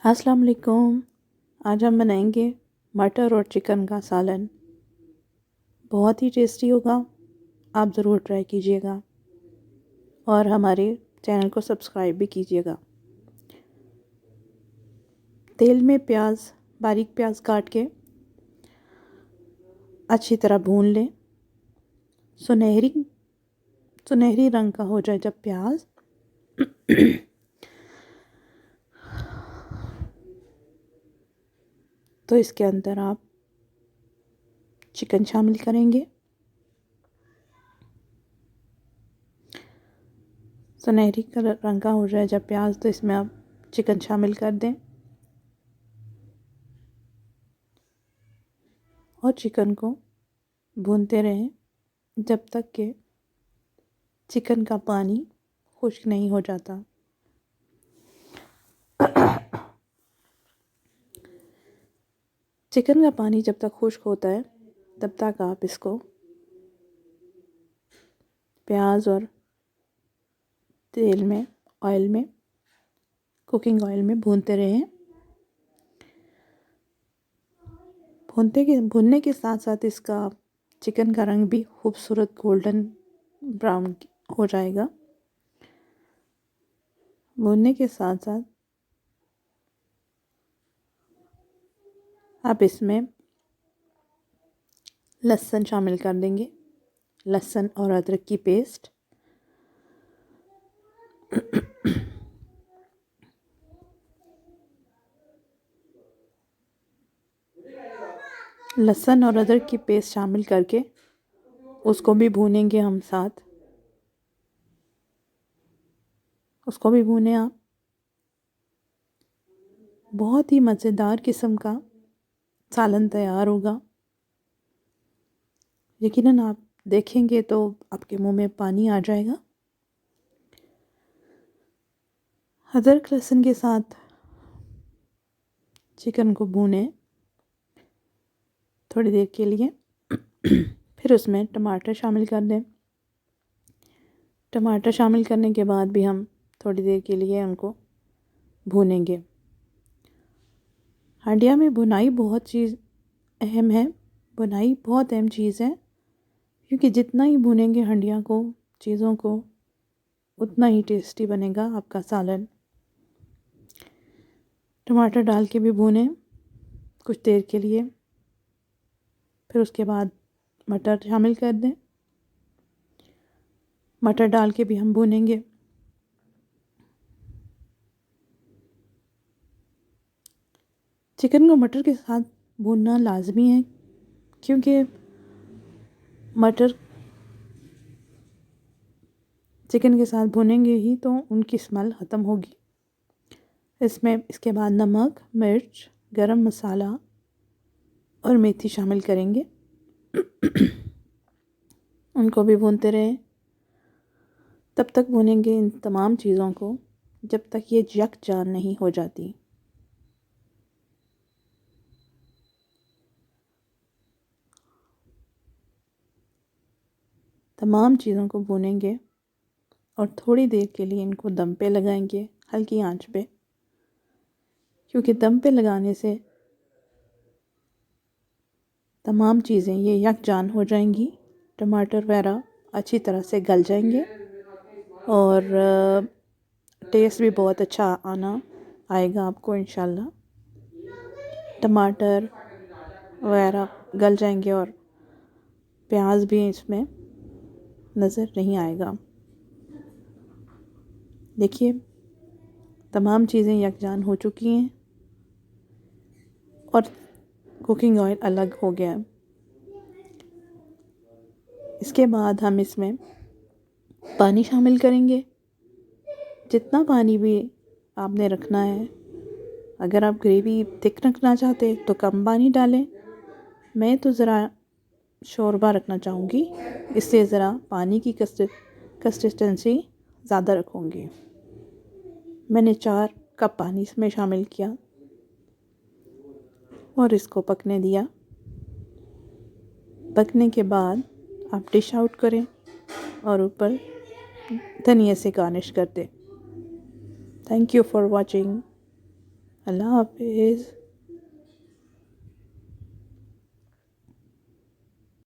अस्सलाम वालेकुम। आज हम बनाएंगे मटर और चिकन का सालन। बहुत ही टेस्टी होगा, आप ज़रूर ट्राई कीजिएगा और हमारे चैनल को सब्सक्राइब भी कीजिएगा। तेल में बारीक प्याज काट के अच्छी तरह भून लें। सुनहरी रंग का हो जाए जब प्याज तो इसके अंदर आप चिकन शामिल करेंगे। सुनहरी कलर रंग का हो जाए जब प्याज तो इसमें आप चिकन शामिल कर दें और चिकन को भूनते रहें जब तक कि चिकन का पानी खुश्क नहीं हो जाता। चिकन का पानी जब तक खुश्क होता है तब तक आप इसको प्याज और कुकिंग ऑयल में भूनते रहें। भूनने के साथ साथ इसका चिकन का रंग भी खूबसूरत गोल्डन ब्राउन हो जाएगा। भूनने के साथ साथ आप इसमें लहसुन शामिल कर देंगे, लहसुन और अदरक की पेस्ट। लहसुन और अदरक की पेस्ट शामिल करके उसको भी भूनेंगे हम साथ। उसको भी भूने आप। बहुत ही मज़ेदार किस्म का सालन तैयार होगा। यकीनन आप देखेंगे तो आपके मुंह में पानी आ जाएगा। अदरक लहसुन के साथ चिकन को भूनें थोड़ी देर के लिए। फिर उसमें टमाटर शामिल कर दें। टमाटर शामिल करने के बाद भी हम थोड़ी देर के लिए उनको भूनेंगे। हंडिया में भुनाई बहुत अहम है। भुनाई बहुत अहम चीज़ है, क्योंकि जितना ही भुनेंगे हंडिया को, चीज़ों को, उतना ही टेस्टी बनेगा आपका सालन। टमाटर डाल के भी भूनें कुछ देर के लिए। फिर उसके बाद मटर शामिल कर दें। मटर डाल के भी हम भूनेंगे। चिकन को मटर के साथ भूनना लाजमी है, क्योंकि मटर चिकन के साथ भुनेंगे ही तो उनकी स्मेल ख़त्म होगी। इसके बाद नमक, मिर्च, गरम मसाला और मेथी शामिल करेंगे। उनको भी भूनते रहें। तब तक भूनेंगे इन तमाम चीज़ों को जब तक ये यकजान नहीं हो जाती। तमाम चीज़ों को भूनेंगे और थोड़ी देर के लिए इनको दम पे लगाएंगे, हल्की आंच पे, क्योंकि दम पे लगाने से तमाम चीज़ें ये यकजान हो जाएंगी। टमाटर वगैरह अच्छी तरह से गल जाएंगे और टेस्ट भी बहुत अच्छा आएगा आपको इंशाल्लाह। टमाटर वगैरह गल जाएंगे और प्याज भी इसमें नज़र नहीं आएगा। देखिए तमाम चीज़ें यकजान हो चुकी हैं और कुकिंग ऑयल अलग हो गया है। इसके बाद हम इसमें पानी शामिल करेंगे। जितना पानी भी आपने रखना है, अगर आप ग्रेवी थिक रखना चाहते हैं तो कम पानी डालें। मैं तो ज़रा शोरबा रखना चाहूँगी, इसलिए ज़रा पानी की कंसिस्टेंसी ज़्यादा रखूँगी। मैंने 4 कप पानी इसमें शामिल किया और इसको पकने दिया। पकने के बाद आप डिश आउट करें और ऊपर धनिया से गार्निश कर दें। Thank you for watching. अल्लाह हाफिज़।